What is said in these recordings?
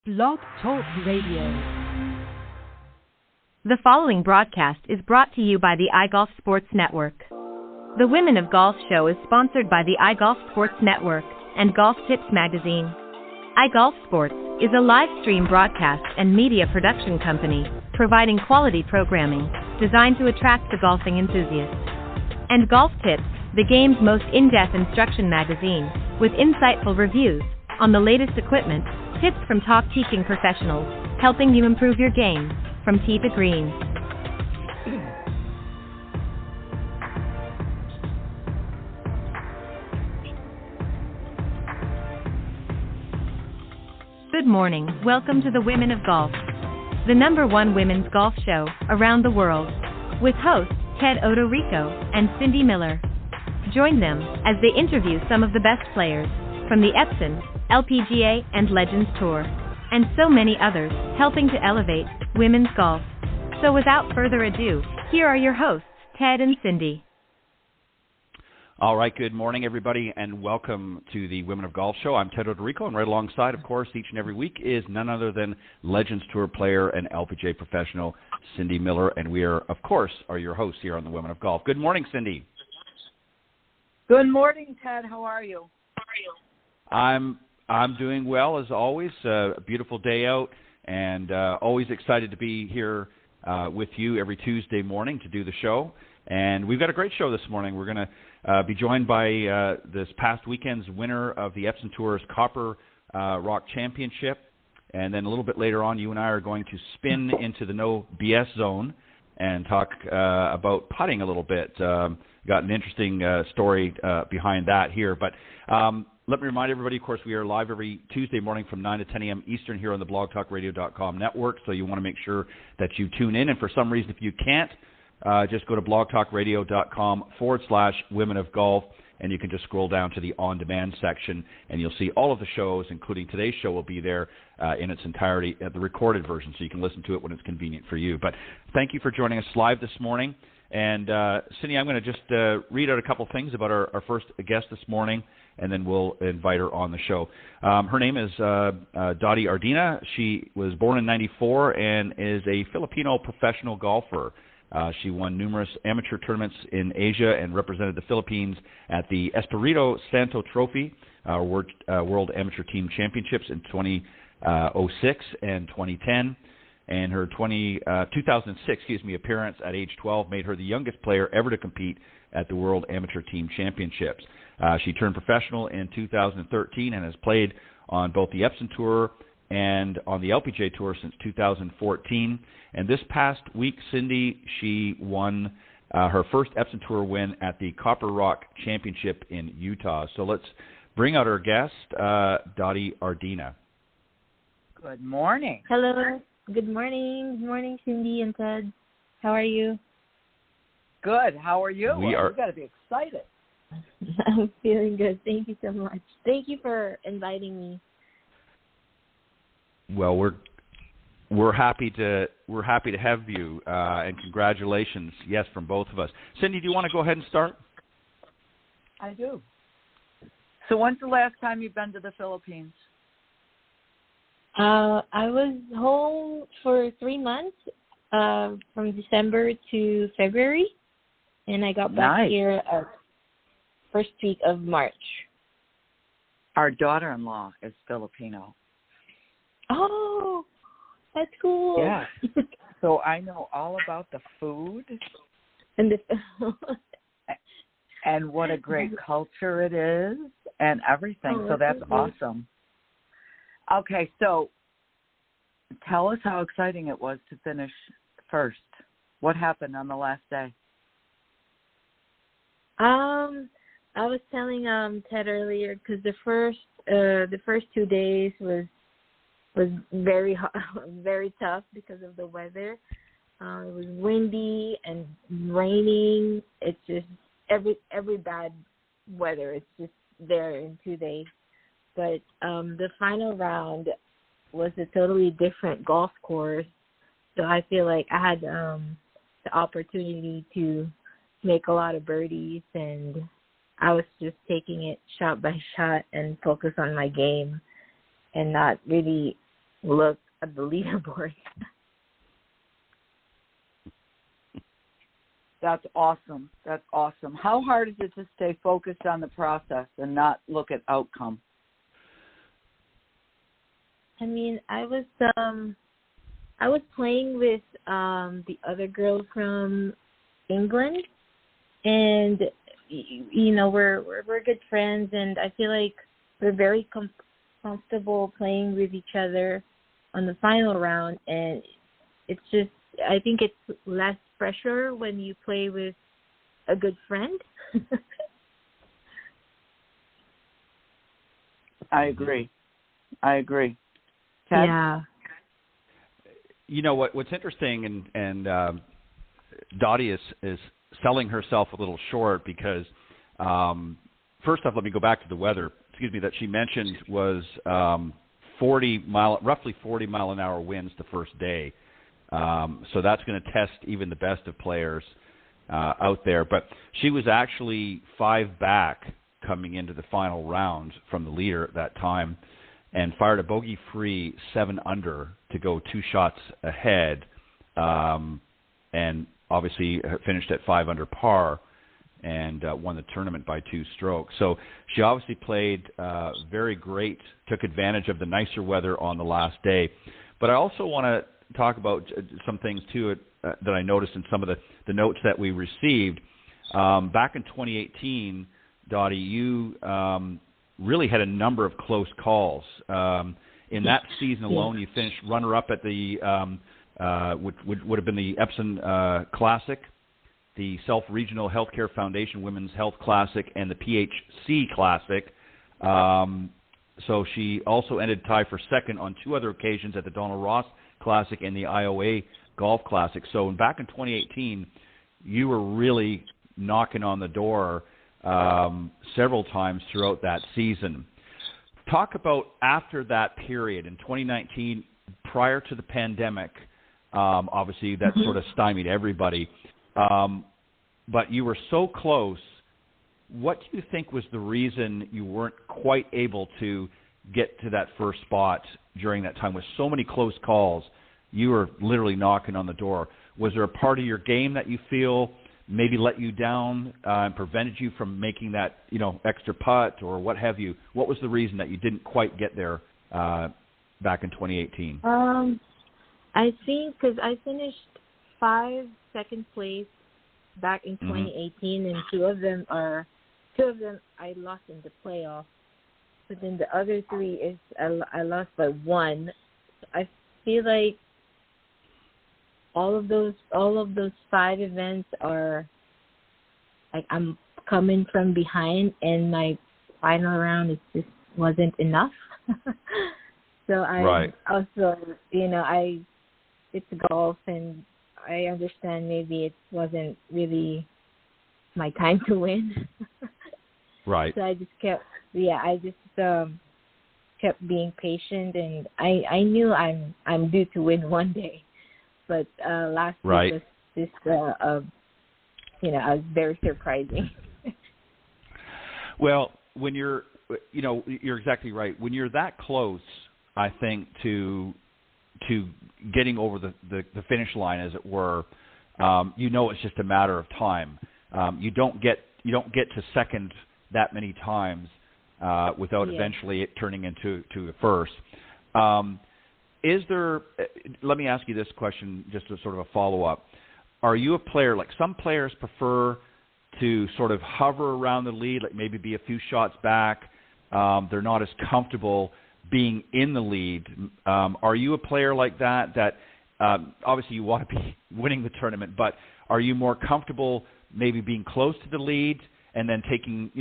Blog Talk Radio. The following broadcast is brought to you by the iGolf Sports Network. The Women of Golf show is sponsored by the iGolf Sports Network and Golf Tips magazine. iGolf Sports is a live stream broadcast and media production company providing quality programming designed to attract the golfing enthusiast. And Golf Tips, the game's most in-depth instruction magazine, with insightful reviews on the latest equipment, tips from top teaching professionals, helping you improve your game from tee to green. Good morning. Welcome to the Women of Golf, the #1 women's golf show around the world, with hosts Ted Odorico and Cindy Miller. Join them as they interview some of the best players from the Epson, LPGA, and Legends Tour, and so many others, helping to elevate women's golf. So without further ado, here are your hosts, Ted and Cindy. All right, good morning, everybody, and welcome to the Women of Golf show. I'm Ted Odorico, and right alongside, of course, each and every week is none other than Legends Tour player and LPGA professional Cindy Miller, and we are, of course, your hosts here on the Women of Golf. Good morning, Cindy. Good morning, Ted. How are you? I'm doing well, as always. A beautiful day out, and always excited to be here with you every Tuesday morning to do the show. And we've got a great show this morning. We're going to be joined by this past weekend's winner of the Epson Tour's Copper Rock Championship. And then a little bit later on, you and I are going to spin into the no BS zone and talk about putting a little bit. Got an interesting story behind that here. But let me remind everybody, of course, we are live every Tuesday morning from 9 to 10 a.m. Eastern here on the blogtalkradio.com network. So you want to make sure that you tune in. And for some reason, if you can't, just go to blogtalkradio.com/Women of Golf, and you can just scroll down to the on-demand section, and you'll see all of the shows, including today's show, will be there in its entirety at the recorded version, so you can listen to it when it's convenient for you. But thank you for joining us live this morning. And Cindy, I'm going to just read out a couple things about our first guest this morning, and then we'll invite her on the show. Her name is Dottie Ardina. She was born in '94 and is a Filipino professional golfer. She won numerous amateur tournaments in Asia and represented the Philippines at the Espiritu Santo Trophy, World Amateur Team Championships in 2006 and 2010. And her 2006 appearance at age 12 made her the youngest player ever to compete at the World Amateur Team Championships. She turned professional in 2013 and has played on both the Epson Tour and on the LPGA Tour since 2014. And this past week, Cindy, she won her first Epson Tour win at the Copper Rock Championship in Utah. So let's bring out our guest, Dottie Ardina. Good morning. Hello. Good morning. Good morning, Cindy and Ted. How are you? Good. How are you? We've got to be excited. I'm feeling good. Thank you so much. Thank you for inviting me. Well, we're happy to have you, and congratulations, yes, from both of us. Cindy, do you want to go ahead and start? I do. So when's the last time you've been to the Philippines? I was home for 3 months, from December to February, and I got back here first week of March. Our daughter-in-law is Filipino. Oh, that's cool. Yeah. So I know all about the food and and what a great culture it is and everything. So that's awesome. Okay, so tell us how exciting it was to finish first. What happened on the last day? I was telling Ted earlier because the first 2 days was very hot, very tough because of the weather. It was windy and raining. It's just every bad weather. It's just there in 2 days. But the final round was a totally different golf course, so I feel like I had the opportunity to make a lot of birdies, and I was just taking it shot by shot and focus on my game and not really look at the leaderboard. That's awesome. That's awesome. How hard is it to stay focused on the process and not look at outcome? I mean, I was playing with the other girl from England, and you know we're good friends, and I feel like we're very comfortable playing with each other on the final round, and it's just I think it's less pressure when you play with a good friend. I agree. Ted? Yeah. You know what's interesting, and Dottie is selling herself a little short because first off, let me go back to the weather. Excuse me, that she mentioned was roughly 40 mile an hour winds the first day. So that's going to test even the best of players out there. But she was actually 5 back coming into the final round from the leader at that time, and fired a bogey-free 7 under to go 2 shots ahead, and obviously finished at 5 under par and won the tournament by 2 strokes. So she obviously played very great, took advantage of the nicer weather on the last day. But I also want to talk about some things, too, that I noticed in some of the notes that we received. Back in 2018, Dottie, you really had a number of close calls. In that season alone, you finished runner-up at the would have been the Epson Classic, the Self Regional Healthcare Foundation Women's Health Classic, and the PHC Classic. So she also ended tied for second on 2 other occasions at the Donald Ross Classic and the IOA Golf Classic. So back in 2018, you were really knocking on the door several times throughout that season. Talk about after that period in 2019, prior to the pandemic. Obviously, that sort of stymied everybody. But you were so close. What do you think was the reason you weren't quite able to get to that first spot during that time with so many close calls? You were literally knocking on the door. Was there a part of your game that you feel maybe let you down and prevented you from making that, extra putt or what have you? What was the reason that you didn't quite get there back in 2018? I think because I finished 5 second place back in 2018, and two of them I lost in the playoff. But then the other 3 is I lost by 1. I feel like all of those 5 events are like I'm coming from behind, and my final round just wasn't enough. So I also, it's golf, and I understand maybe it wasn't really my time to win. Right. So I just kept being patient, and I knew I'm due to win one day. But last week was just, was very surprising. Well, when you're exactly right. When you're that close, I think, to getting over the finish line, as it were, it's just a matter of time. You don't get to second that many times without eventually it turning into a first. Is there? Let me ask you this question, just as sort of a follow-up. Are you a player, like some players prefer to sort of hover around the lead, like maybe be a few shots back? They're not as comfortable being in the lead. Are you a player like that? That obviously you want to be winning the tournament, but are you more comfortable maybe being close to the lead and then taking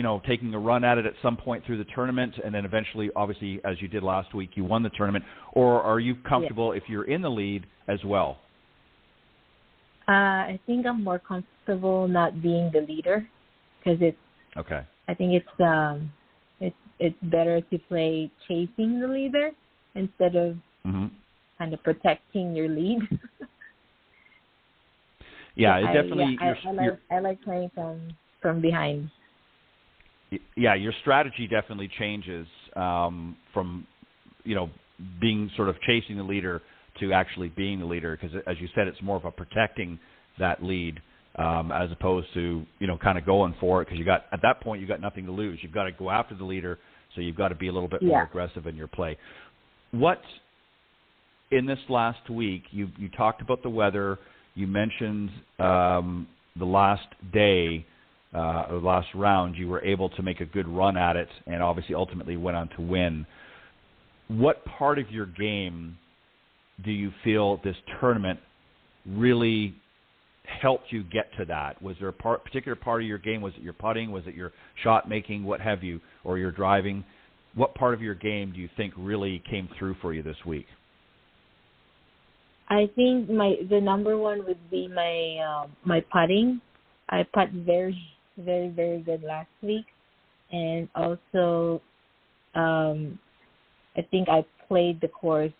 a run at it at some point through the tournament, and then eventually, obviously, as you did last week, you won the tournament? Or are you comfortable if you're in the lead as well? I think I'm more comfortable not being the leader, because it's okay. I think it's better to play chasing the leader instead of kind of protecting your lead. Yeah, it definitely. I like playing from behind. Yeah, your strategy definitely changes from being sort of chasing the leader to actually being the leader, because as you said, it's more of a protecting that lead as opposed to, kind of going for it, because at that point you got nothing to lose. You've got to go after the leader, so you've got to be a little bit more aggressive in your play. What in this last week, you talked about the weather, you mentioned the last day, or last round, you were able to make a good run at it and obviously ultimately went on to win. What part of your game do you feel this tournament really helped you get to that? Was there a particular part of your game? Was it your putting? Was it your shot making? What have you? Or your driving? What part of your game do you think really came through for you this week? I think the number one would be my putting. I putt very, very, very good last week, and also I think I played the course,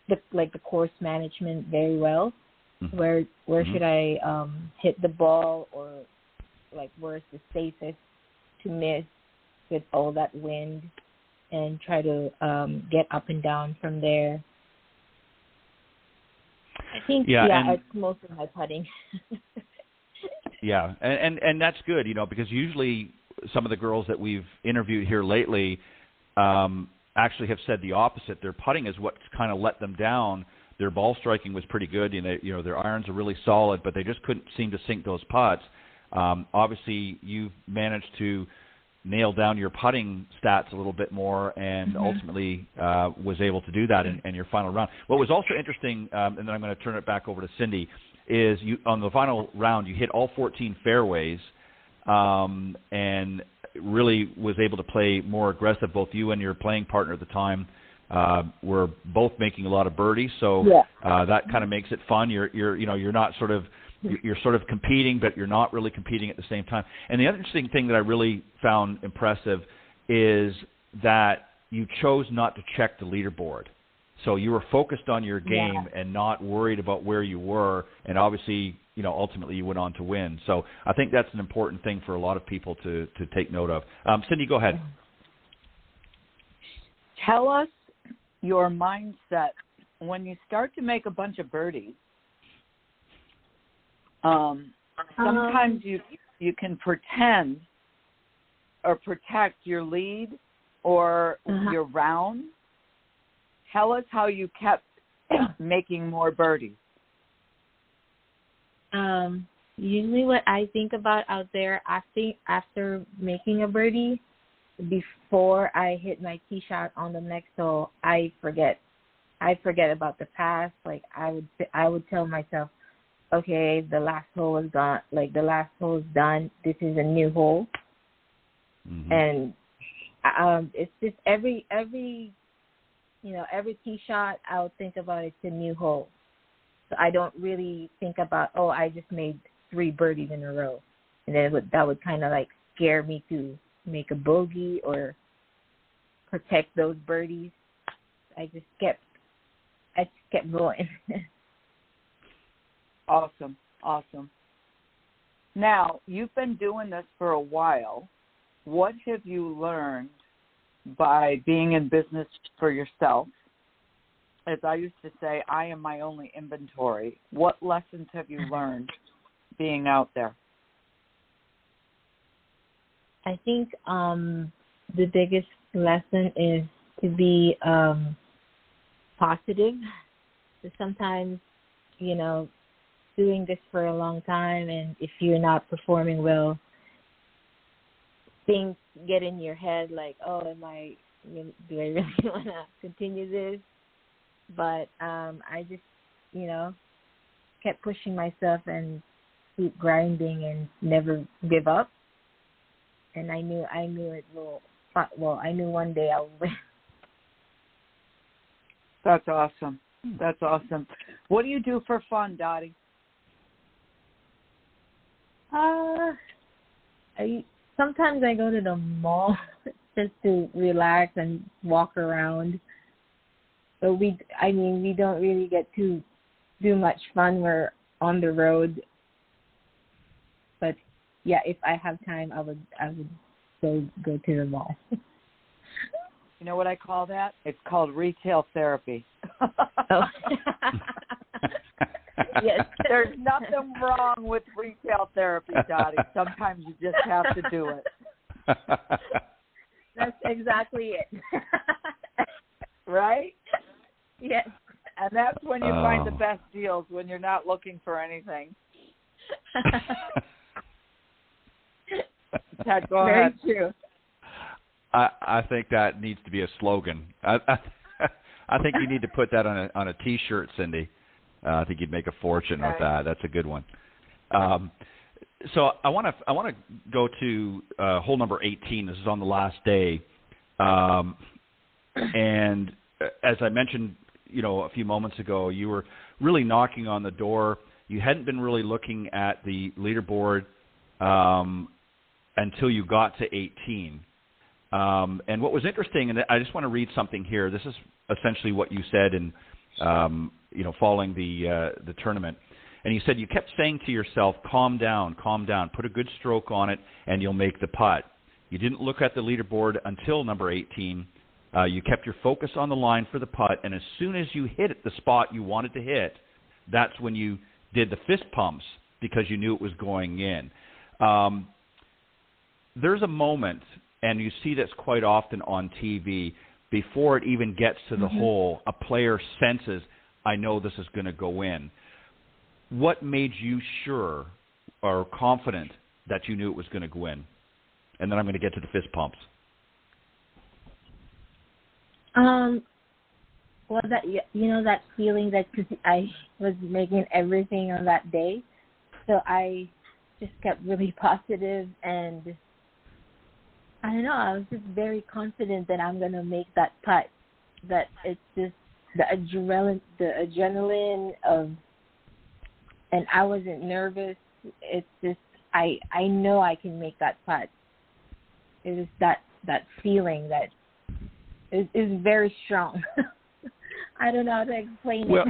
the course management very well. Mm-hmm. Where mm-hmm. should I hit the ball, or where's the safest to miss with all that wind, and try to get up and down from there. I think it's mostly my putting. Yeah, and that's good, because usually some of the girls that we've interviewed here lately actually have said the opposite. Their putting is what's kind of let them down. Their ball striking was pretty good. Their irons are really solid, but they just couldn't seem to sink those putts. Obviously, you've managed to nail down your putting stats a little bit more, and mm-hmm. ultimately was able to do that in your final round. What was also interesting, and then I'm going to turn it back over to Cindy, is you on the final round you hit all 14 fairways, and really was able to play more aggressive. Both you and your playing partner at the time were both making a lot of birdies, so that kind of makes it fun. You're not sort of you're sort of competing, but you're not really competing at the same time. And the other interesting thing that I really found impressive is that you chose not to check the leaderboard. So you were focused on your game and not worried about where you were, and obviously, ultimately you went on to win. So I think that's an important thing for a lot of people to take note of. Cindy, go ahead. Tell us your mindset when you start to make a bunch of birdies. Sometimes you can pretend or protect your lead or your round. Tell us how you kept making more birdies. Usually what I think about out there after making a birdie, before I hit my tee shot on the next hole, I forget about the past. I would tell myself, okay, the last hole is gone. The last hole is done. This is a new hole. Mm-hmm. And it's just every tee shot, I'll think about it's a new hole. So I don't really think about, I just made 3 birdies in a row. And then that would kind of scare me to make a bogey or protect those birdies. I just kept going. Awesome. Now, you've been doing this for a while. What have you learned by being in business for yourself? As I used to say, I am my only inventory. What lessons have you learned being out there? I think the biggest lesson is to be positive. So sometimes, doing this for a long time, and if you're not performing well, things get in your head do I really want to continue this? But I just, kept pushing myself and keep grinding and never give up. And I knew it will. Well, I knew one day I would win. That's awesome. What do you do for fun, Dottie? Sometimes I go to the mall just to relax and walk around. But we don't really get to do much fun. We're on the road. But yeah, if I have time, I would go to the mall. You know what I call that? It's called retail therapy. Oh. Yes. There's nothing wrong with retail therapy, Dottie. Sometimes you just have to do it. That's exactly it. Right? Yes. And that's when you find the best deals, when you're not looking for anything. Ted, go ahead. Very true. I think that needs to be a slogan. I think you need to put that on a T-shirt, Cindy. I think you'd make a fortune with that. That's a good one. So I want to go to hole number 18. This is on the last day, and as I mentioned, a few moments ago, you were really knocking on the door. You hadn't been really looking at the leaderboard until you got to 18. And what was interesting, and I just want to read something here. This is essentially what you said in, following the tournament. And you said you kept saying to yourself, calm down, put a good stroke on it, and you'll make the putt. You didn't look at the leaderboard until number 18. You kept your focus on the line for the putt, and as soon as you hit it the spot you wanted to hit, that's when you did the fist pumps because you knew it was going in. There's a moment, and you see this quite often on TV, before it even gets to the hole, a player senses, I know this is going to go in. What made you sure or confident that you knew it was going to go in? And then I'm going to get to the fist pumps. Well, that feeling that cause I was making everything on that day, so I just kept really positive, and I don't know, I was just very confident that I'm going to make that putt, that it's just the adrenaline of, and I wasn't nervous. It's just, I know I can make that putt. It was that feeling that is very strong. I don't know how to explain it.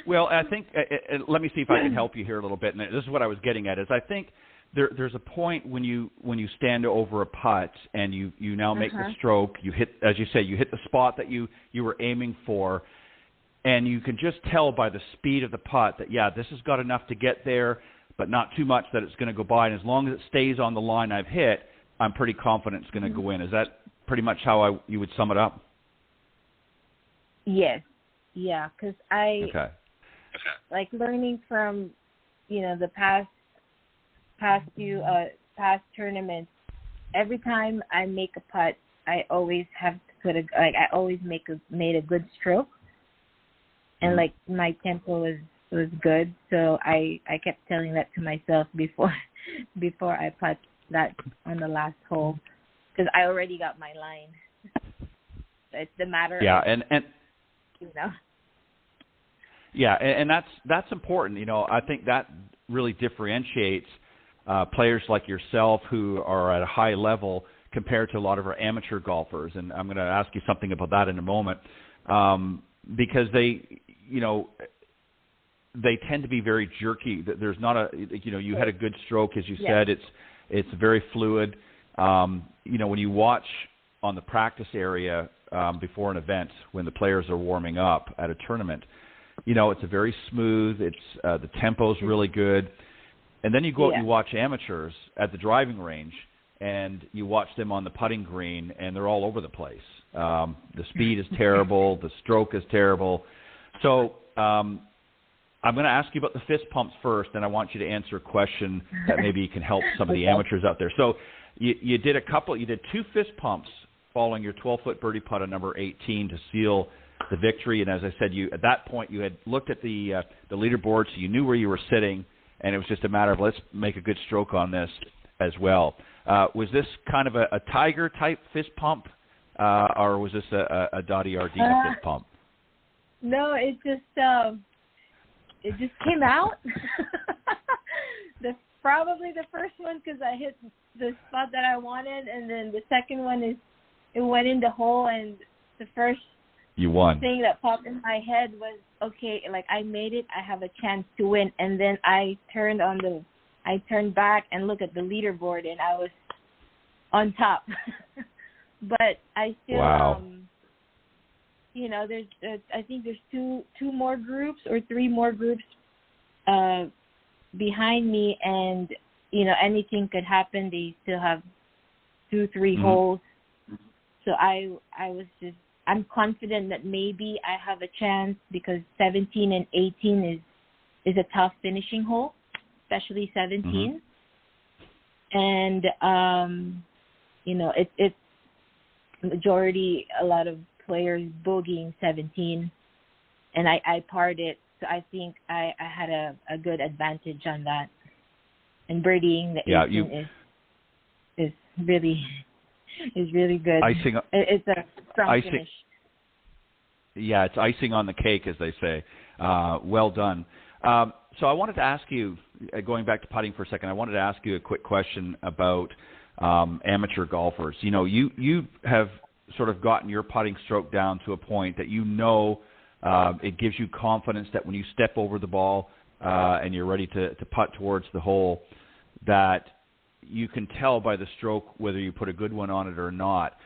Well, I think, let me see if I can help you here a little bit. And this is what I was getting at, is I think there's a point when you stand over a putt and you now make the stroke, you hit, as you say, you hit the spot that you were aiming for, and you can just tell by the speed of the putt that, yeah, this has got enough to get there, but not too much that it's going to go by. And as long as it stays on the line I've hit, I'm pretty confident it's going to go in. Is that pretty much how you would sum it up? Yes. Yeah, because like learning from, the past tournaments, every time I make a putt, I always have to made a good stroke, and like my tempo was good, so I kept telling that to myself before I putt that on the last hole, because I already got my line. So it's the matter. Yeah, of, and Yeah, and that's important. I think that really differentiates players like yourself who are at a high level compared to a lot of our amateur golfers. And I'm going to ask you something about that in a moment, because they tend to be very jerky. There's not you had a good stroke, as you said. It's very fluid. When you watch on the practice area before an event, when the players are warming up at a tournament, it's a very smooth. It's the tempo's really good, and then you go out and you watch amateurs at the driving range, and you watch them on the putting green, and they're all over the place. The speed is terrible. The stroke is terrible. So I'm going to ask you about the fist pumps first, and I want you to answer a question that maybe can help some of the amateurs out there. So you did two fist pumps following your 12-foot birdie putt on number 18 to seal the victory. And as I said, at that point you had looked at the leaderboard, so you knew where you were sitting, and it was just a matter of, let's make a good stroke on this as well. Was this kind of a Tiger type fist pump, or was this a Dottie Ardina fist pump? No, it just came out. Probably the first one because I hit the spot that I wanted, and then the second one it went in the hole, and the first you won thing that popped in my head was, okay, like I made it, I have a chance to win, and then I turned back and looked at the leaderboard, and I was on top. but I still, wow. There's I think there's two more groups or three more groups behind me, and anything could happen. They still have 2-3 holes, so I'm confident that maybe I have a chance, because 17 and 18 is a tough finishing hole, especially 17. And it's majority, a lot of players bogeying 17, and I parred it, so I think I had a good advantage on that. And birdieing the 18 is really good. It's a strong finish. Yeah, it's icing on the cake, as they say. Well done. So I wanted to ask you, going back to putting for a second, I wanted to ask you a quick question about amateur golfers. You have sort of gotten your putting stroke down to a point that it gives you confidence that when you step over the ball and you're ready to putt towards the hole, that you can tell by the stroke whether you put a good one on it or not.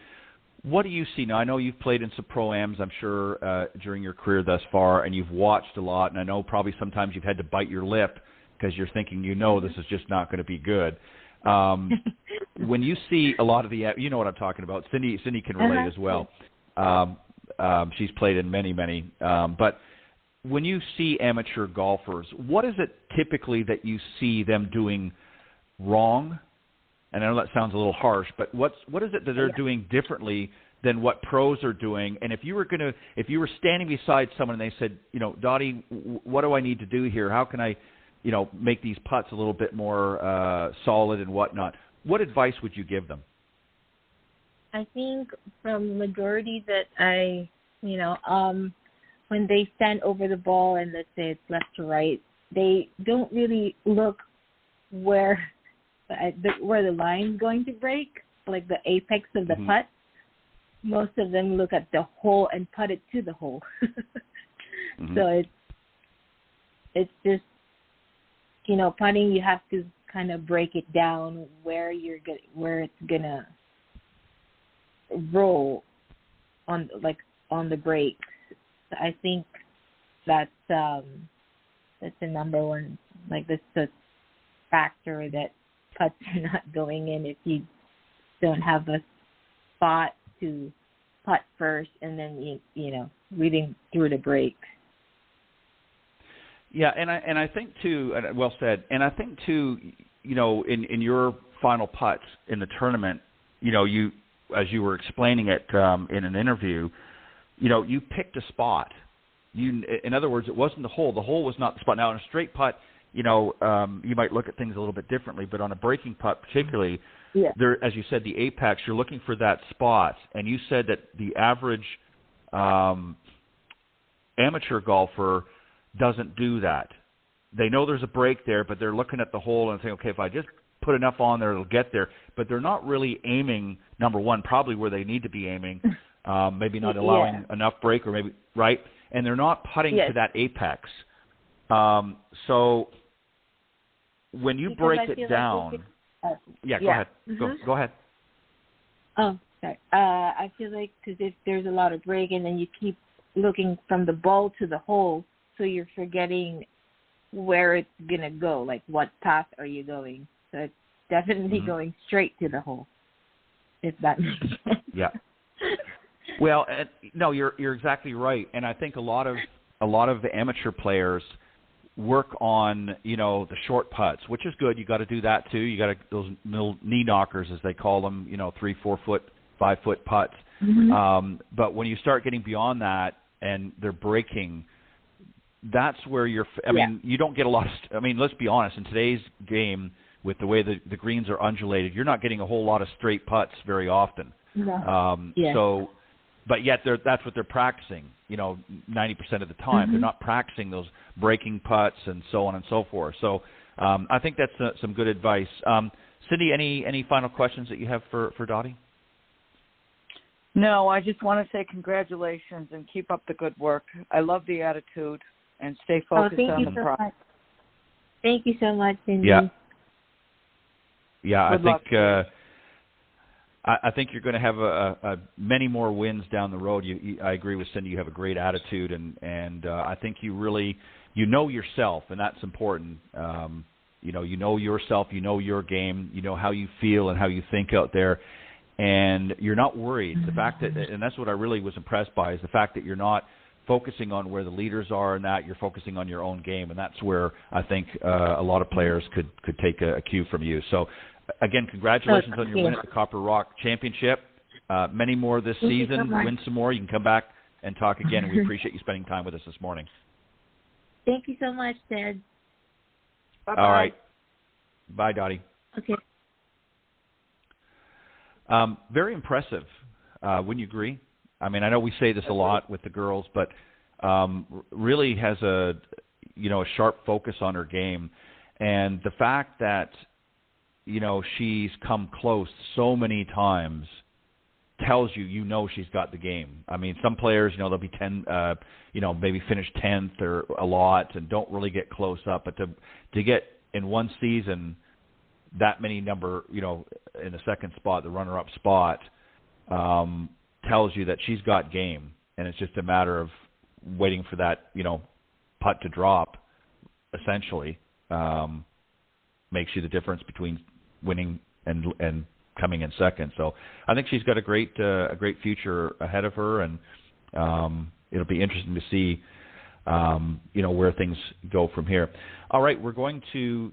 What do you see now? I know you've played in some pro-ams, I'm sure, during your career thus far, and you've watched a lot, and I know probably sometimes you've had to bite your lip because you're thinking, this is just not going to be good. When you see a lot of you know what I'm talking about. Cindy can relate as well. She's played in many, many. But when you see amateur golfers, what is it typically that you see them doing wrong? And I know that sounds a little harsh, but what is it that they're doing differently than what pros are doing? And if you were standing beside someone and they said, Dottie, what do I need to do here? How can I, make these putts a little bit more solid and whatnot? What advice would you give them? I think from majority that when they stand over the ball and let's say it's left to right, they don't really look where the line's going to break, like the apex of the putt. Most of them look at the hole and putt it to the hole. So it's just, putting, you have to kind of break it down where it's gonna roll on the break. I think that's the number one, that's the factor that putts are not going in if you don't have a spot to putt first and then reading through the break. Yeah, and I think too, well said. And I think too, in your final putts in the tournament, you, as you were explaining it in an interview, you picked a spot. In other words, it wasn't the hole. The hole was not the spot. Now, in a straight putt, you might look at things a little bit differently, but on a breaking putt particularly, there, as you said, the apex, you're looking for that spot. And you said that the average amateur golfer doesn't do that. They know there's a break there, but they're looking at the hole and saying, okay, if I just put enough on there, it'll get there. But they're not really aiming, number one, probably where they need to be aiming, maybe not allowing enough break or maybe, right? And they're not putting to that apex. So when you break it down, go ahead. Go ahead. Oh, sorry. I feel like because if there's a lot of break and then you keep looking from the ball to the hole, so you're forgetting where it's going to go, like what path are you going. So it's definitely going straight to the hole, if that makes sense. Yeah. Well, no, you're exactly right. And I think a lot of the amateur players work on, the short putts, which is good. You got to do that too. You got those little knee knockers, as they call them, 3, 4 foot, 5 foot putts. But when you start getting beyond that and they're breaking, that's where you don't get a lot of, let's be honest, in today's game, with the way the greens are undulated, you're not getting a whole lot of straight putts very often. So, but yet that's what they're practicing, 90% of the time. They're not practicing those breaking putts and so on and so forth. So I think that's some good advice. Cindy, any final questions that you have for Dottie? No, I just want to say congratulations and keep up the good work. I love the attitude and stay focused on the process. Thank you so much, Cindy. Yeah, I think you're going to have a many more wins down the road. I agree with Cindy. You have a great attitude, and I think you really know yourself, and that's important. You know yourself, you know your game, you know how you feel and how you think out there, and you're not worried. The fact that, and that's what I really was impressed by, is the fact that you're not focusing on where the leaders are and that you're focusing on your own game, and that's where I think a lot of players could take a cue from you. So, again, congratulations on your win at the Copper Rock Championship. Many more this season. Win some more. You can come back and talk again, and we appreciate you spending time with us this morning. Thank you so much, Ted. Bye-bye. All right. Bye, Dottie. Okay. Very impressive. Wouldn't you agree? I mean, I know we say this a lot with the girls, but really has a sharp focus on her game, and the fact that she's come close so many times tells you she's got the game. I mean, some players they'll be 10, maybe finish 10th or a lot and don't really get close up, but to get in one season that many number in the second spot, the runner-up spot, tells you that she's got game, and it's just a matter of waiting for that, putt to drop, essentially, makes you the difference between winning and coming in second. So I think she's got a great future ahead of her, and it'll be interesting to see, where things go from here. All right, we're going to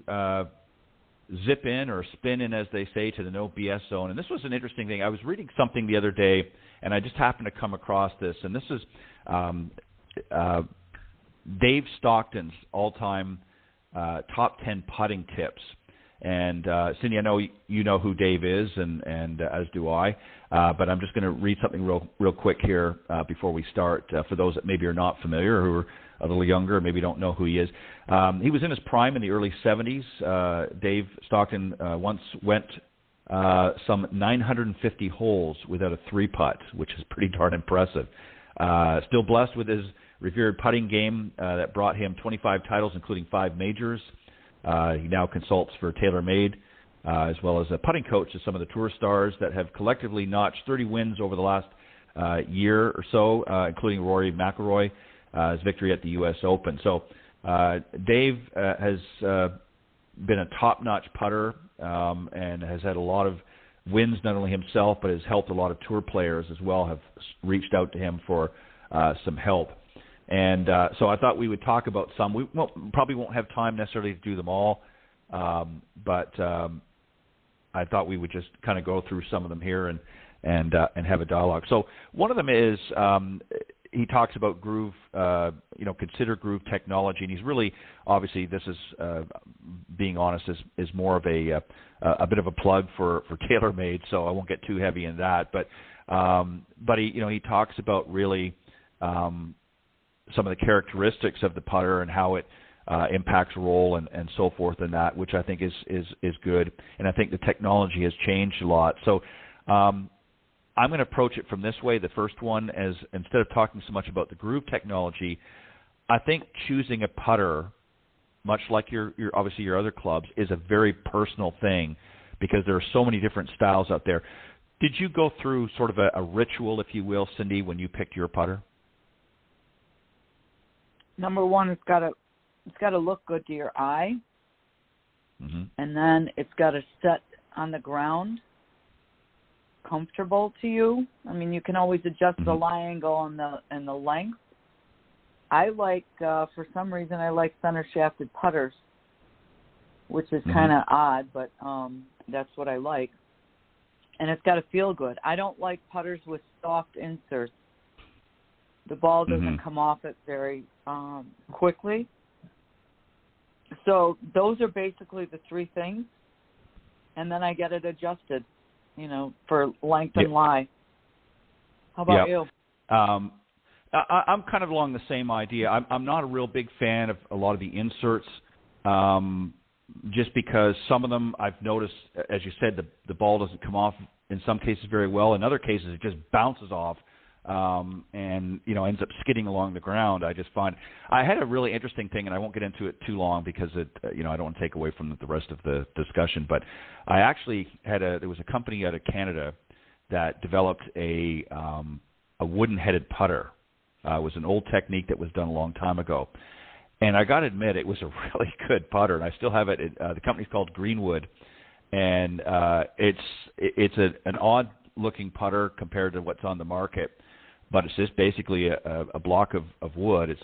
zip in or spin in, as they say, to the no BS zone. And this was an interesting thing. I was reading something the other day, and I just happened to come across this. And this is Dave Stockton's all-time top 10 putting tips. And Cindy, I know you know who Dave is, and as do I. But I'm just going to read something real quick here before we start for those that maybe are not familiar, who are a little younger, maybe don't know who he is. He was in his prime in the early 70s. Dave Stockton once went some 950 holes without a three-putt, which is pretty darn impressive. Still blessed with his revered putting game that brought him 25 titles, including 5 majors. He now consults for TaylorMade, as well as a putting coach to some of the tour stars that have collectively notched 30 wins over the last year or so, including Rory McIlroy, his victory at the U.S. Open. So Dave has been a top-notch putter and has had a lot of wins, not only himself, but has helped a lot of tour players as well, have reached out to him for some help. And so I thought we would talk about some. We probably won't have time necessarily to do them all, but I thought we would just kind of go through some of them here and have a dialogue. So one of them is he talks about groove, consider groove technology, and he's really, obviously, this is being honest, is more of a bit of a plug for TaylorMade, so I won't get too heavy in that. But he talks about really some of the characteristics of the putter and how it impacts roll and so forth, and that, which I think is good. And I think the technology has changed a lot. So I'm going to approach it from this way. The first one, as instead of talking so much about the groove technology, I think choosing a putter, much like your obviously your other clubs, is a very personal thing because there are so many different styles out there. Did you go through sort of a ritual, if you will, Cindy, when you picked your putter? Number one, it's got to look good to your eye, and then it's got to set on the ground, comfortable to you. I mean, you can always adjust the lie angle and the length. I like, for some reason, I like center shafted putters, which is kind of odd, but that's what I like. And it's got to feel good. I don't like putters with soft inserts. The ball doesn't come off it very quickly. So those are basically the three things. And then I get it adjusted, for length and lie. How about you? I'm kind of along the same idea. I'm not a real big fan of a lot of the inserts, just because some of them I've noticed, as you said, the ball doesn't come off in some cases very well. In other cases, it just bounces off. And ends up skidding along the ground. I just find I had a really interesting thing, and I won't get into it too long because it, I don't want to take away from the rest of the discussion. But I actually had there was a company out of Canada that developed a wooden-headed putter. It was an old technique that was done a long time ago. And I got to admit, it was a really good putter, and I still have it. The company's called Greenwood, and it's an odd-looking putter compared to what's on the market, but it's just basically a block of wood. It's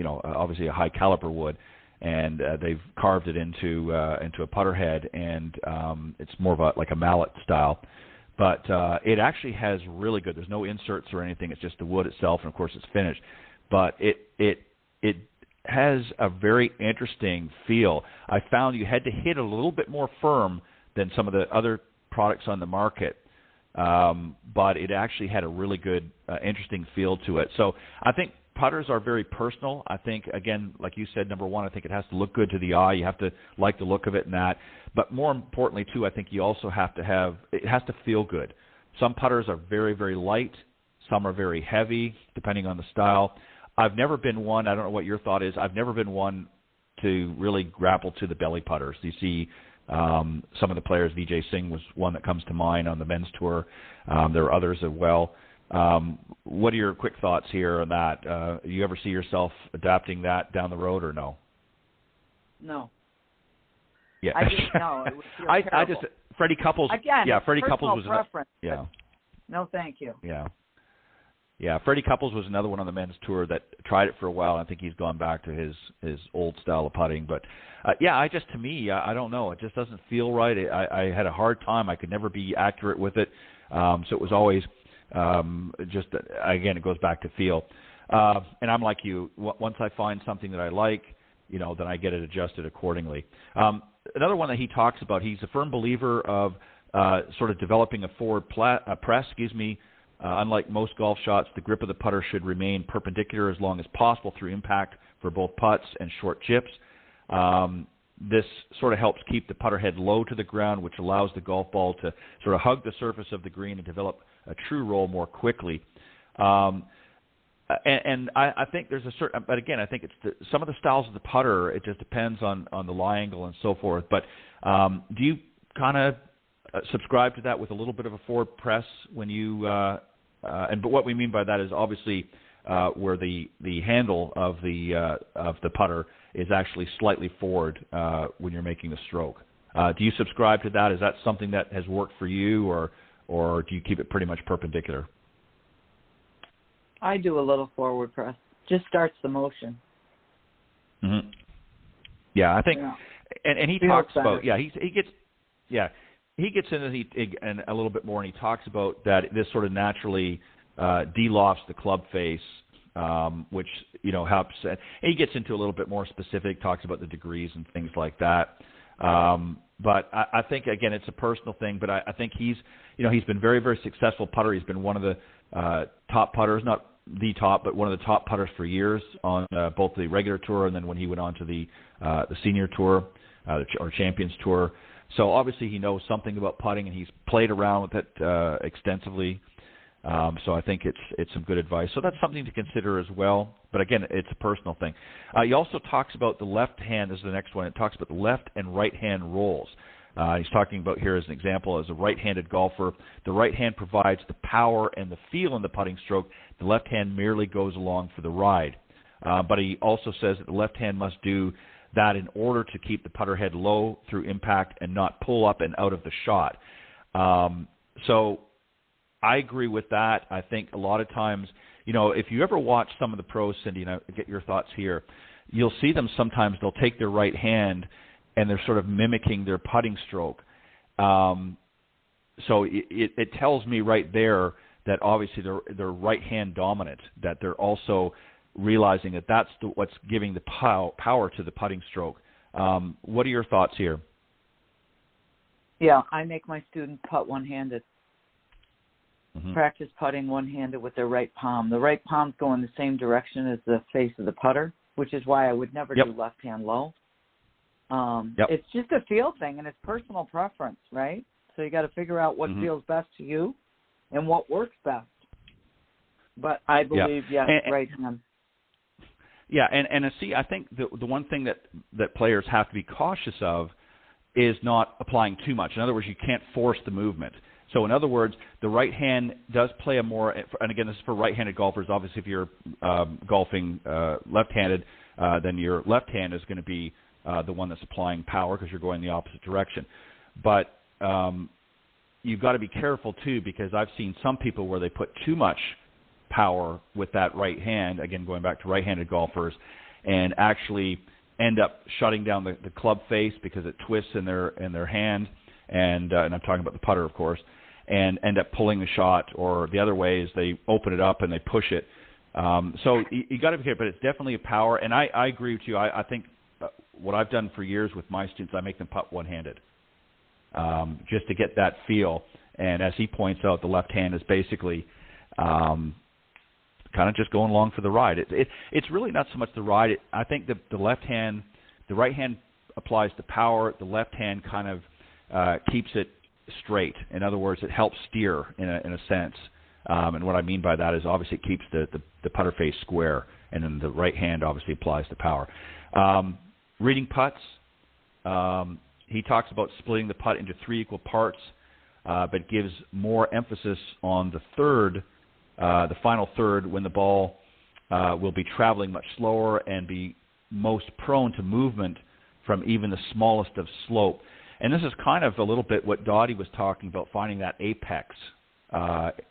obviously a high-caliber wood, and they've carved it into a putter head, and it's more of like a mallet style. But it actually has really good. There's no inserts or anything. It's just the wood itself, and of course it's finished. But it has a very interesting feel. I found you had to hit a little bit more firm than some of the other products on the market, but it actually had a really good, interesting feel to it. So I think putters are very personal. I think, again, like you said, number one, I think it has to look good to the eye. You have to like the look of it and that. But more importantly, too, I think you also have to it has to feel good. Some putters are very, very light. Some are very heavy, depending on the style. I've never been one, I don't know what your thought is, I've never been one to really grapple to the belly putters. You see some of the players, Vijay Singh was one that comes to mind on the men's tour. There are others as well. What are your quick thoughts here on that? You ever see yourself adapting that down the road or no? No. Yeah. I just know. It would feel I just, Freddie Couples. Again, yeah, Freddie Couples was preference. Yeah. No, thank you. Yeah. Yeah, Freddie Couples was another one on the men's tour that tried it for a while. I think he's gone back to his old style of putting. But, to me, I don't know. It just doesn't feel right. I had a hard time. I could never be accurate with it. So it was always again, it goes back to feel. And I'm like you. Once I find something that I like, then I get it adjusted accordingly. Another one that he talks about, he's a firm believer of sort of developing a forward press, unlike most golf shots, the grip of the putter should remain perpendicular as long as possible through impact for both putts and short chips. This sort of helps keep the putter head low to the ground, which allows the golf ball to sort of hug the surface of the green and develop a true roll more quickly. And I think there's a certain, but again, I think it's some of the styles of the putter, it just depends on the lie angle and so forth. But do you kind of subscribe to that with a little bit of a forward press when you but what we mean by that is obviously where the handle of the putter is actually slightly forward when you're making the stroke. Do you subscribe to that? Is that something that has worked for you, or do you keep it pretty much perpendicular? I do a little forward press. Just starts the motion. Mm-hmm. Yeah, I think, and he talks about he gets into and a little bit more, and he talks about that this sort of naturally de-lofts the club face, which helps. And he gets into a little bit more specific, talks about the degrees and things like that. But I think again, it's a personal thing. But I think he's been very, very successful putter. He's been one of the top putters, not the top, but one of the top putters for years on both the regular tour and then when he went on to the senior tour or Champions Tour. So obviously he knows something about putting, and he's played around with it extensively. So I think it's some good advice. So that's something to consider as well. But again, it's a personal thing. He also talks about the left hand. This is the next one. It talks about the left and right hand rolls. He's talking about here as an example, as a right-handed golfer, the right hand provides the power and the feel in the putting stroke. The left hand merely goes along for the ride. But he also says that the left hand must do that in order to keep the putter head low through impact and not pull up and out of the shot. So I agree with that. I think a lot of times, if you ever watch some of the pros, Cindy, and I get your thoughts here, you'll see them sometimes, they'll take their right hand and they're sort of mimicking their putting stroke. So it tells me right there that obviously they're right hand dominant, that they're also realizing that that's what's giving the power to the putting stroke. What are your thoughts here? Yeah, I make my students putt one-handed. Mm-hmm. Practice putting one-handed with their right palm. The right palm's go in the same direction as the face of the putter, which is why I would never do left hand low. It's just a feel thing, and it's personal preference, right? So you got to figure out what feels best to you and what works best. But I believe, right hand. Yeah, and see, I think the one thing that players have to be cautious of is not applying too much. In other words, you can't force the movement. So in other words, the right hand does play a more, and again, this is for right-handed golfers. Obviously, if you're golfing left-handed, then your left hand is going to be the one that's applying power because you're going the opposite direction. But you've got to be careful, too, because I've seen some people where they put too much power with that right hand, again, going back to right-handed golfers, and actually end up shutting down the club face because it twists in their hand, and I'm talking about the putter, of course, and end up pulling the shot, or the other way is they open it up and they push it. So you got to be careful, but it's definitely a power, and I agree with you. I think what I've done for years with my students, I make them putt one-handed, just to get that feel. And as he points out, the left hand is basically kind of just going along for the ride. It's really not so much the ride. I think the right hand applies the power. The left hand kind of keeps it straight. In other words, it helps steer in a sense. And what I mean by that is obviously it keeps the putter face square, and then the right hand obviously applies the power. Reading putts, he talks about splitting the putt into 3 equal parts, but gives more emphasis on the final third, when the ball will be traveling much slower and be most prone to movement from even the smallest of slope. And this is kind of a little bit what Dottie was talking about, finding that apex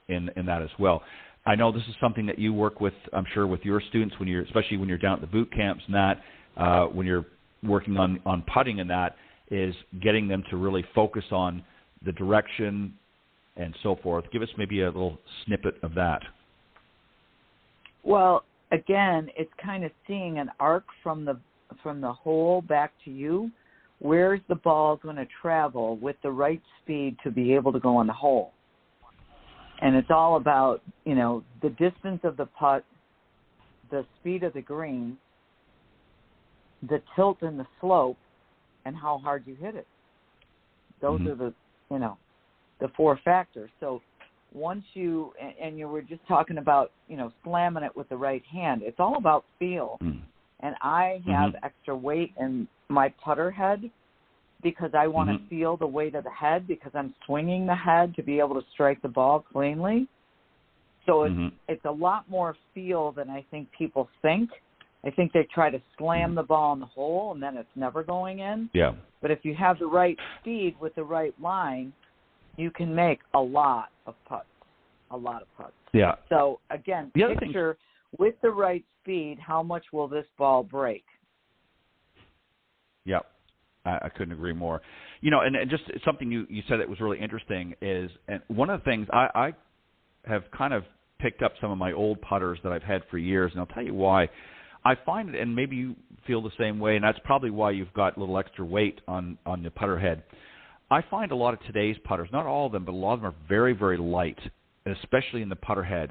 in that as well. I know this is something that you work with, I'm sure, with your students, especially when you're down at the boot camps and that, when you're working on putting and that, is getting them to really focus on the direction and so forth. Give us maybe a little snippet of that. Well, again, it's kind of seeing an arc from the hole back to you. Where's the ball going to travel with the right speed to be able to go on the hole? And it's all about, the distance of the putt, the speed of the green, the tilt and the slope, and how hard you hit it. Those are the 4 factors. So once you were just talking about, slamming it with the right hand, it's all about feel. And I have extra weight in my putter head because I want to feel the weight of the head, because I'm swinging the head to be able to strike the ball cleanly. So it's a lot more feel than I think people think. I think they try to slam the ball in the hole and then it's never going in. Yeah. But if you have the right speed with the right line, you can make a lot of putts. Yeah. So, again, picture with the right speed, how much will this ball break? Yeah. I couldn't agree more. And just something you said that was really interesting is, and one of the things I have kind of picked up some of my old putters that I've had for years, and I'll tell you why. I find it, and maybe you feel the same way, and that's probably why you've got a little extra weight on the putter head. I find a lot of today's putters, not all of them, but a lot of them are very, very light, especially in the putter head.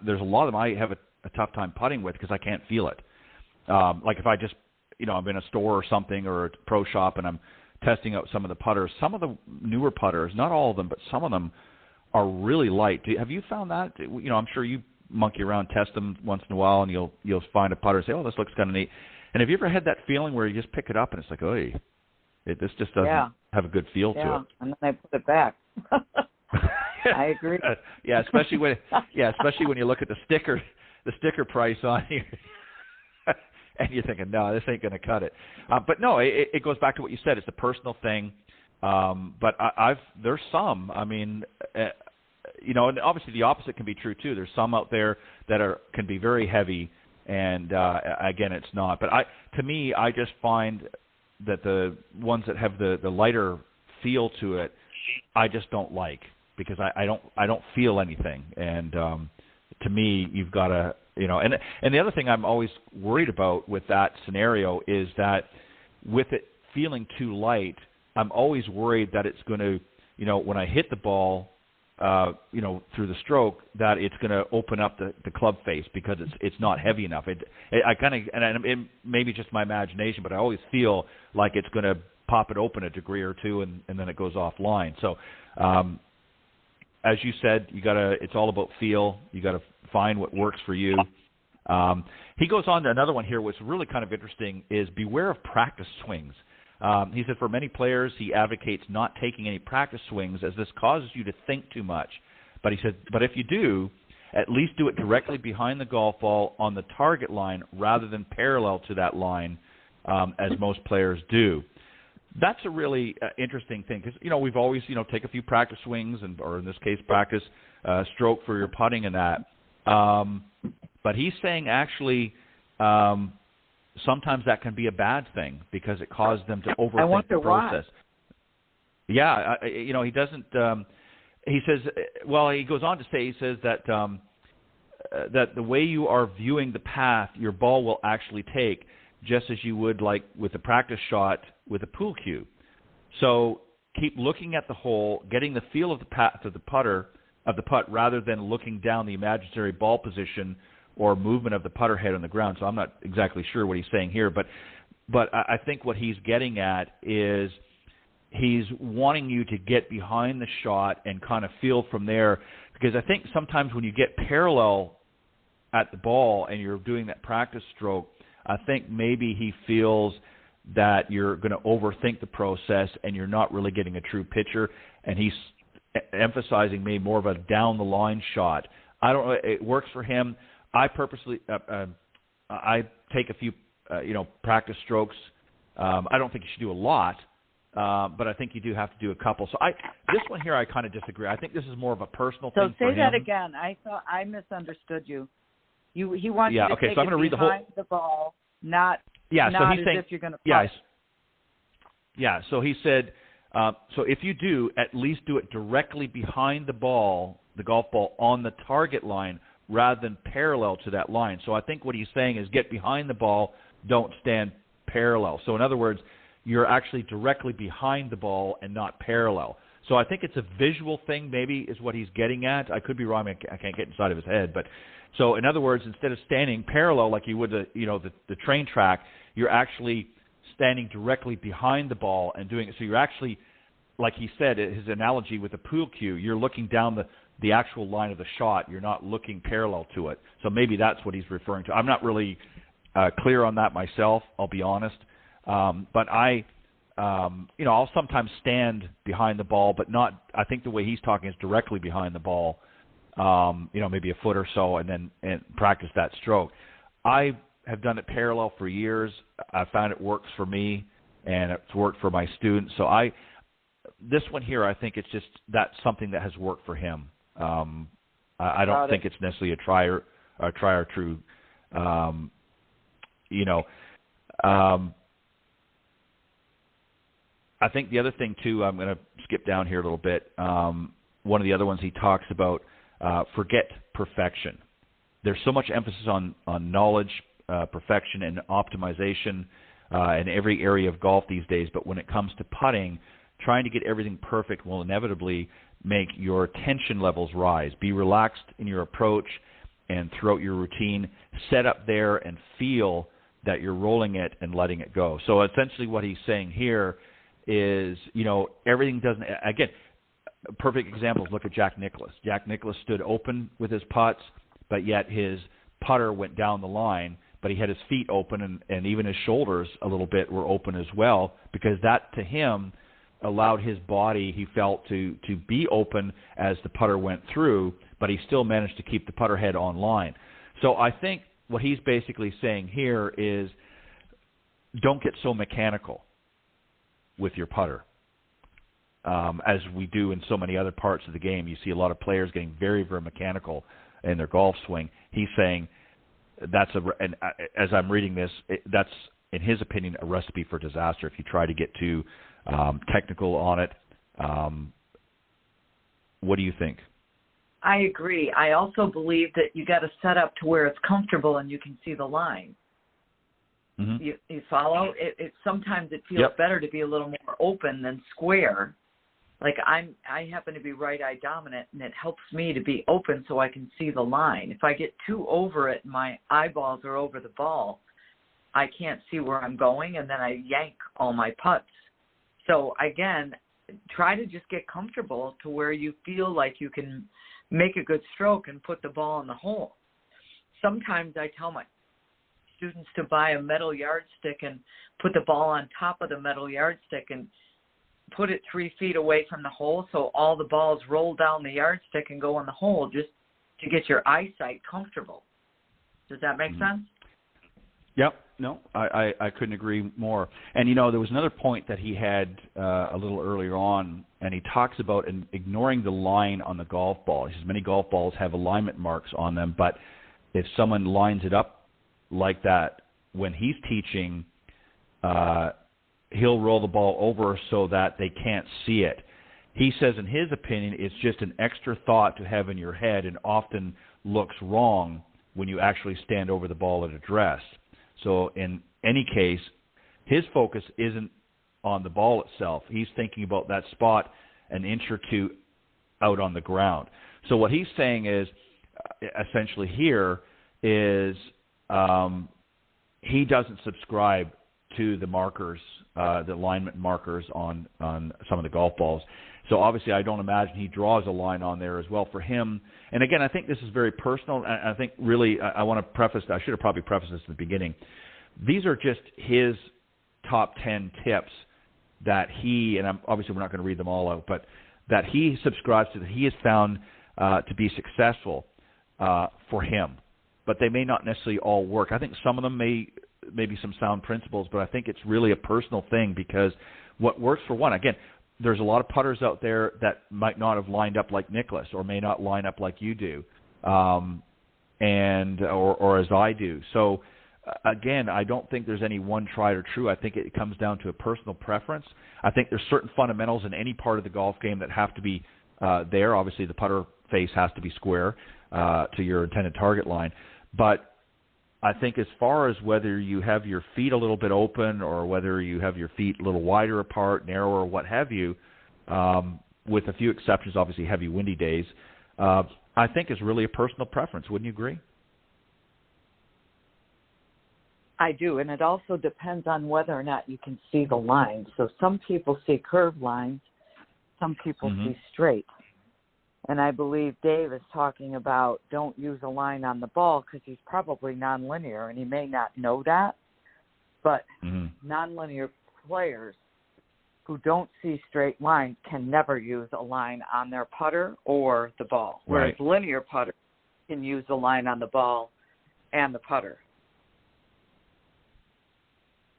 There's a lot of them I have a tough time putting with because I can't feel it. Like if I just, I'm in a store or something or a pro shop and I'm testing out some of the putters. Some of the newer putters, not all of them, but some of them are really light. Have you found that? I'm sure you monkey around, test them once in a while, and you'll find a putter and say, oh, this looks kind of neat. And have you ever had that feeling where you just pick it up and it's like, oh, this just doesn't have a good feel to it? And then I put it back. I agree. Especially when you look at the sticker price on here, and you're thinking, no, this ain't going to cut it. But no, it goes back to what you said. It's a personal thing. But there's some. I mean, and obviously the opposite can be true too. There's some out there that can be very heavy, and again, it's not. But to me, I just find that the ones that have the lighter feel to it, I just don't like, because I don't feel anything. And to me, you've got to, and the other thing I'm always worried about with that scenario is that with it feeling too light, I'm always worried that it's going to, when I hit the ball, through the stroke, that it's going to open up the club face because it's not heavy enough. It may be just my imagination, but I always feel like it's going to pop it open a degree or two, and then it goes offline. So, as you said, it's all about feel. You got to find what works for you. He goes on to another one here, which is really kind of interesting, is beware of practice swings. He said for many players, he advocates not taking any practice swings as this causes you to think too much. But he said, but if you do, at least do it directly behind the golf ball on the target line rather than parallel to that line, as most players do. That's a really interesting thing because, we've always, take a few practice swings or in this case, practice stroke for your putting and that. But he's saying actually sometimes that can be a bad thing because it causes them to overthink the process. Why. Yeah, he doesn't. He says, he goes on to say, he says that that the way you are viewing the path your ball will actually take, just as you would like with a practice shot with a pool cue. So keep looking at the hole, getting the feel of the path of the putt rather than looking down the imaginary ball position or movement of the putter head on the ground. So I'm not exactly sure what he's saying here, but I think what he's getting at is he's wanting you to get behind the shot and kind of feel from there, because I think sometimes when you get parallel at the ball and you're doing that practice stroke, I think maybe he feels that you're going to overthink the process and you're not really getting a true picture, and he's emphasizing maybe more of a down-the-line shot. I don't know. It works for him. I purposely I take a few practice strokes. I don't think you should do a lot, but I think you do have to do a couple. So this one here I kind of disagree. I think this is more of a personal thing for him. So say that again. I thought I misunderstood you. He wants you to take so I'm going to read behind the ball, not so he's as saying, if you're going to putt. So he said, so if you do, at least do it directly behind the ball, the golf ball, on the target line rather than parallel to that line. So I think what he's saying is get behind the ball, don't stand parallel. So in other words, you're actually directly behind the ball and not parallel. So I think it's a visual thing maybe is what he's getting at. I could be wrong. I can't get inside of his head. But so in other words, instead of standing parallel like you would the train track, you're actually standing directly behind the ball and doing it. So you're actually, like he said, his analogy with the pool cue, you're looking down the actual line of the shot. You're not looking parallel to it. So maybe that's what he's referring to. I'm not really clear on that myself, I'll be honest. But I'll sometimes stand behind the ball, but not, I think the way he's talking is directly behind the ball, maybe a foot or so, and practice that stroke. I have done it parallel for years. I found it works for me, and it's worked for my students. So this one here, I think it's just that's something that has worked for him. I don't think it's necessarily a try or true. I think the other thing too, I'm going to skip down here a little bit. One of the other ones he talks about, forget perfection. There's so much emphasis on knowledge, perfection, and optimization in every area of golf these days. But when it comes to putting, trying to get everything perfect will inevitably make your tension levels rise. Be relaxed in your approach and throughout your routine. Set up there and feel that you're rolling it and letting it go. So essentially what he's saying here is, everything doesn't, again, perfect examples, look at Jack Nicklaus. Jack Nicklaus stood open with his putts, but yet his putter went down the line, but he had his feet open and even his shoulders a little bit were open as well, because that to him allowed his body, he felt, to be open as the putter went through, but he still managed to keep the putter head on line. So I think what he's basically saying here is don't get so mechanical with your putter. As we do in so many other parts of the game, you see a lot of players getting very, very mechanical in their golf swing. He's saying and as I'm reading this, that's, in his opinion, a recipe for disaster if you try to get too technical on it. What do you think? I agree. I also believe that you got to set up to where it's comfortable and you can see the line. Mm-hmm. You follow? Sometimes it feels better to be a little more open than square. Like I happen to be right-eye dominant, and it helps me to be open so I can see the line. If I get too over it, my eyeballs are over the ball, I can't see where I'm going, and then I yank all my putts. So, again, try to just get comfortable to where you feel like you can make a good stroke and put the ball in the hole. Sometimes I tell my students to buy a metal yardstick and put the ball on top of the metal yardstick and put it 3 feet away from the hole so all the balls roll down the yardstick and go in the hole just to get your eyesight comfortable. Does that make sense? Yep. No, I couldn't agree more. And, you know, there was another point that he had a little earlier on, and he talks about ignoring the line on the golf ball. He says many golf balls have alignment marks on them, but if someone lines it up like that, when he's teaching, he'll roll the ball over so that they can't see it. He says, in his opinion, it's just an extra thought to have in your head and often looks wrong when you actually stand over the ball at address. So in any case, his focus isn't on the ball itself. He's thinking about that spot an inch or two out on the ground. So what he's saying is, essentially here, is he doesn't subscribe to the markers, the alignment markers on some of the golf balls. So obviously I don't imagine he draws a line on there as well for him. And again, I think this is very personal. I think really I want to preface, I should have probably prefaced this at the beginning. These are just his top 10 tips that he, and obviously we're not going to read them all out, but that he subscribes to, that he has found to be successful for him. But they may not necessarily all work. I think some of them may be some sound principles, but I think it's really a personal thing because what works for one, again, there's a lot of putters out there that might not have lined up like Nicholas or may not line up like you do, or as I do. So, again, I don't think there's any one tried or true. I think it comes down to a personal preference. I think there's certain fundamentals in any part of the golf game that have to be there. Obviously, the putter face has to be square to your intended target line. But I think as far as whether you have your feet a little bit open or whether you have your feet a little wider apart, narrower, what have you, with a few exceptions, obviously heavy, windy days, I think is really a personal preference. Wouldn't you agree? I do, and it also depends on whether or not you can see the lines. So some people see curved lines, some people see straight. And I believe Dave is talking about don't use a line on the ball because he's probably nonlinear, and he may not know that. But nonlinear players who don't see straight lines can never use a line on their putter or the ball, whereas linear putters can use a line on the ball and the putter.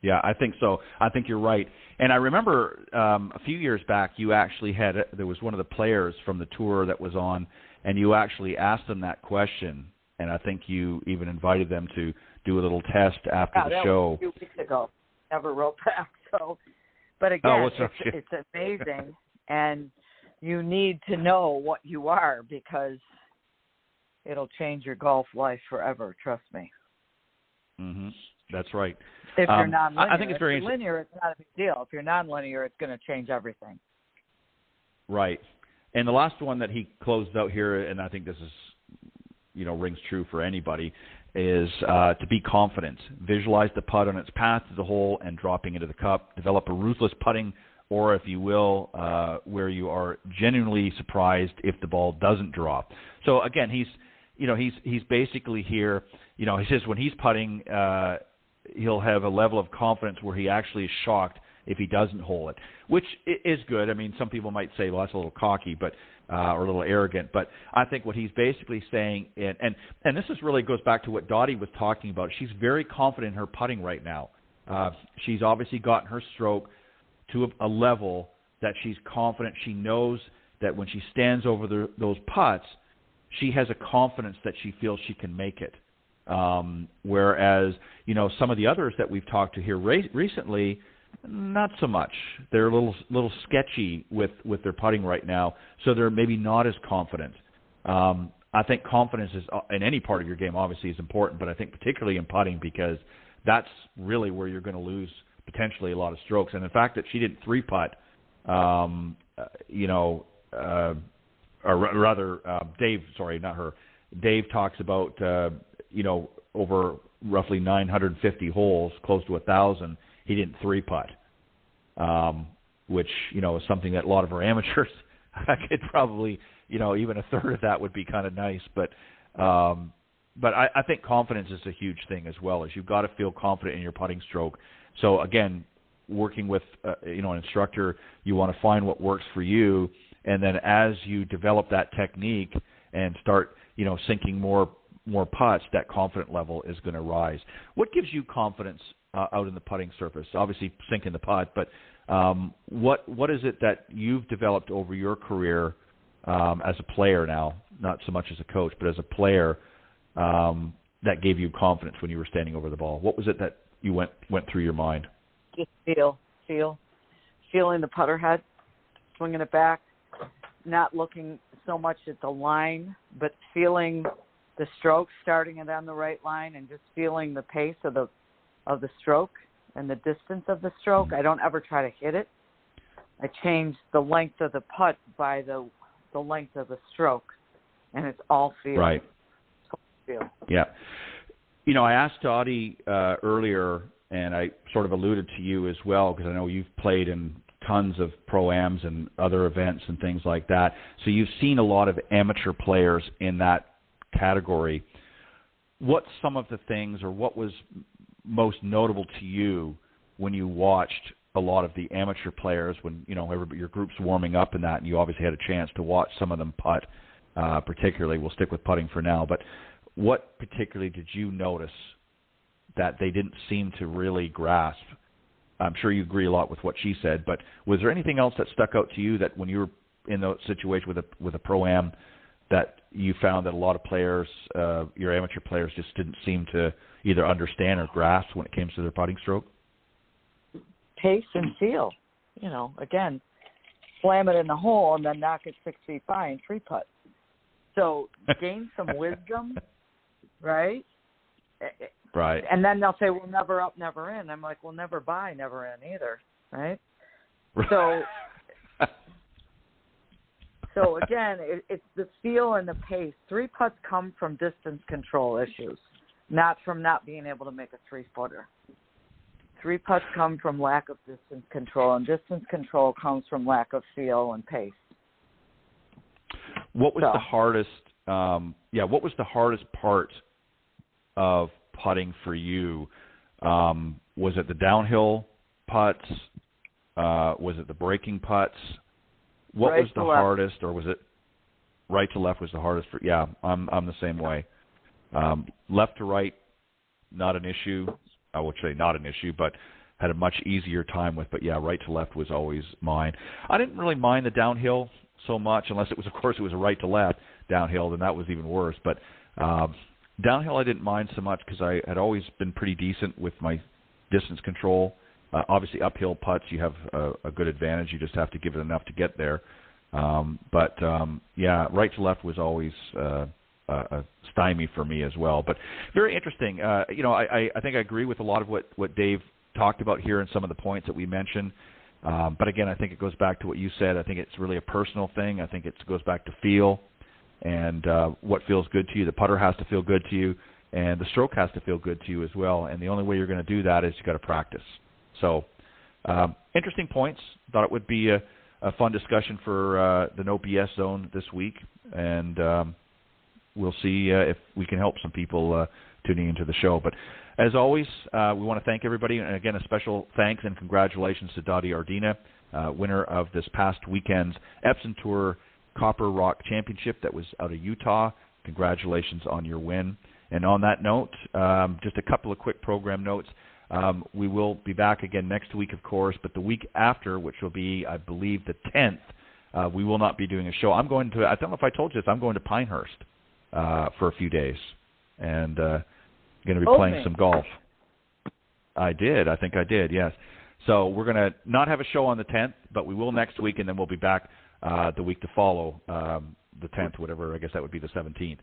Yeah, I think so. I think you're right. And I remember a few years back, you actually had there was one of the players from the tour that was on, and you actually asked them that question. And I think you even invited them to do a little test after the show. Was a few weeks ago. Never wrote back. So, but again, it's amazing, and you need to know what you are because it'll change your golf life forever. Trust me. That's right. If you're nonlinear, I think it's very linear, it's not a big deal. If you're nonlinear, it's going to change everything. Right. And the last one that he closed out here, and I think this is, rings true for anybody, is to be confident. Visualize the putt on its path to the hole and dropping into the cup. Develop a ruthless putting, or if you will, where you are genuinely surprised if the ball doesn't drop. So again, he's basically here. He says when he's putting, he'll have a level of confidence where he actually is shocked if he doesn't hole it, which is good. I mean, some people might say, well, that's a little cocky, but or a little arrogant. But I think what he's basically saying, and this really goes back to what Dottie was talking about. She's very confident in her putting right now. She's obviously gotten her stroke to a level that she's confident. She knows that when she stands over those putts, she has a confidence that she feels she can make it. Whereas, some of the others that we've talked to here recently, not so much. They're a little sketchy with their putting right now, so they're maybe not as confident. I think confidence is in any part of your game obviously is important, but I think particularly in putting because that's really where you're going to lose potentially a lot of strokes. And the fact that she didn't three-putt, or rather, Dave, sorry, not her. Dave talks about, over roughly 950 holes, close to 1,000, he didn't three-putt, which, is something that a lot of our amateurs could probably, even a third of that would be kind of nice. But But I think confidence is a huge thing as well. As you've got to feel confident in your putting stroke. So again, working with an instructor, you want to find what works for you, and then as you develop that technique and start sinking more putts, that confident level is going to rise. What gives you confidence out in the putting surface? Obviously sinking the putt, but what is it that you've developed over your career as a player now, not so much as a coach, but as a player, that gave you confidence when you were standing over the ball? What was it that you went through your mind? Just feeling the putter head, swinging it back, not looking so much at the line, but feeling the stroke, starting it on the right line, and just feeling the pace of the stroke and the distance of the stroke. I don't ever try to hit it. I change the length of the putt by the length of the stroke, and it's all feel. Right. Feel. Yeah. I asked Dottie earlier, and I sort of alluded to you as well, because I know you've played in tons of pro-ams and other events and things like that. So you've seen a lot of amateur players in that category. What's some of the things, or what was most notable to you when you watched a lot of the amateur players, when your group's warming up and that, and you obviously had a chance to watch some of them putt, particularly? We'll stick with putting for now, but what particularly did you notice that they didn't seem to really grasp? I'm sure you agree a lot with what she said, but was there anything else that stuck out to you that when you were in the situation with a pro-am that you found that a lot of players, your amateur players, just didn't seem to either understand or grasp when it came to their putting stroke? Pace and feel. Again, slam it in the hole and then knock it 6 feet by and 3-putt. So gain some wisdom, right? Right. And then they'll say, well, never up, never in. I'm like, well, never by, never in either, right? So again, it's the feel and the pace. 3-putts come from distance control issues, not from not being able to make a 3-footer. 3-putts come from lack of distance control, and distance control comes from lack of feel and pace. What was the hardest? What was the hardest part of putting for you? Was it the downhill putts? Was it the breaking putts? What right was the left. hardest, or was it right to left was the hardest? I'm the same way. Left to right, not an issue. I would say not an issue, but had a much easier time with. But right to left was always mine. I didn't really mind the downhill so much, unless it was, of course, it was a right to left downhill, then that was even worse. But downhill I didn't mind so much because I had always been pretty decent with my distance control. Obviously, uphill putts, you have a good advantage. You just have to give it enough to get there. Right to left was always a stymie for me as well. But very interesting. I think I agree with a lot of what Dave talked about here and some of the points that we mentioned. But again, I think it goes back to what you said. I think it's really a personal thing. I think it goes back to feel and what feels good to you. The putter has to feel good to you, and the stroke has to feel good to you as well. And the only way you're going to do that is you got to practice. So, interesting points. Thought it would be a fun discussion for the No BS Zone this week, and we'll see if we can help some people tuning into the show. But as always, we want to thank everybody, and again, a special thanks and congratulations to Dottie Ardina, winner of this past weekend's Epson Tour Copper Rock Championship that was out of Utah. Congratulations on your win. And on that note, just a couple of quick program notes. We will be back again next week, of course, but the week after, which will be, I believe, the 10th, we will not be doing a show. I don't know if I told you this, I'm going to Pinehurst for a few days, and going to be playing some golf. I think I did, yes. So we're going to not have a show on the 10th, but we will next week, and then we'll be back the week to follow, the 10th, whatever, I guess that would be the 17th.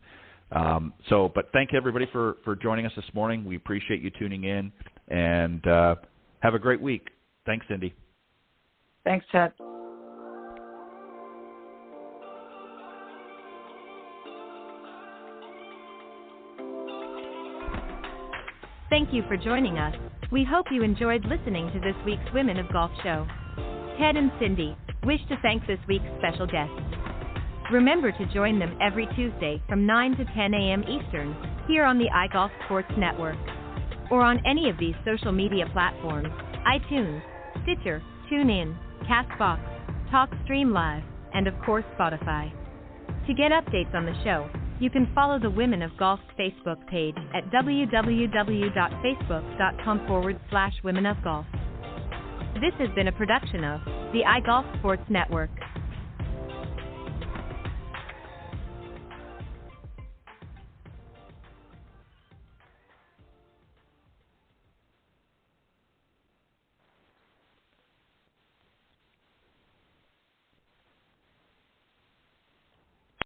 But thank you, everybody, for joining us this morning. We appreciate you tuning in, and have a great week. Thanks, Cindy. Thanks, Ted. Thank you for joining us. We hope you enjoyed listening to this week's Women of Golf show. Ted and Cindy wish to thank this week's special guests. Remember to join them every Tuesday from 9 to 10 a.m. Eastern here on the iGolf Sports Network or on any of these social media platforms: iTunes, Stitcher, TuneIn, CastBox, TalkStream Live, and of course Spotify. To get updates on the show, you can follow the Women of Golf's Facebook page at www.facebook.com/womenofgolf. This has been a production of the iGolf Sports Network.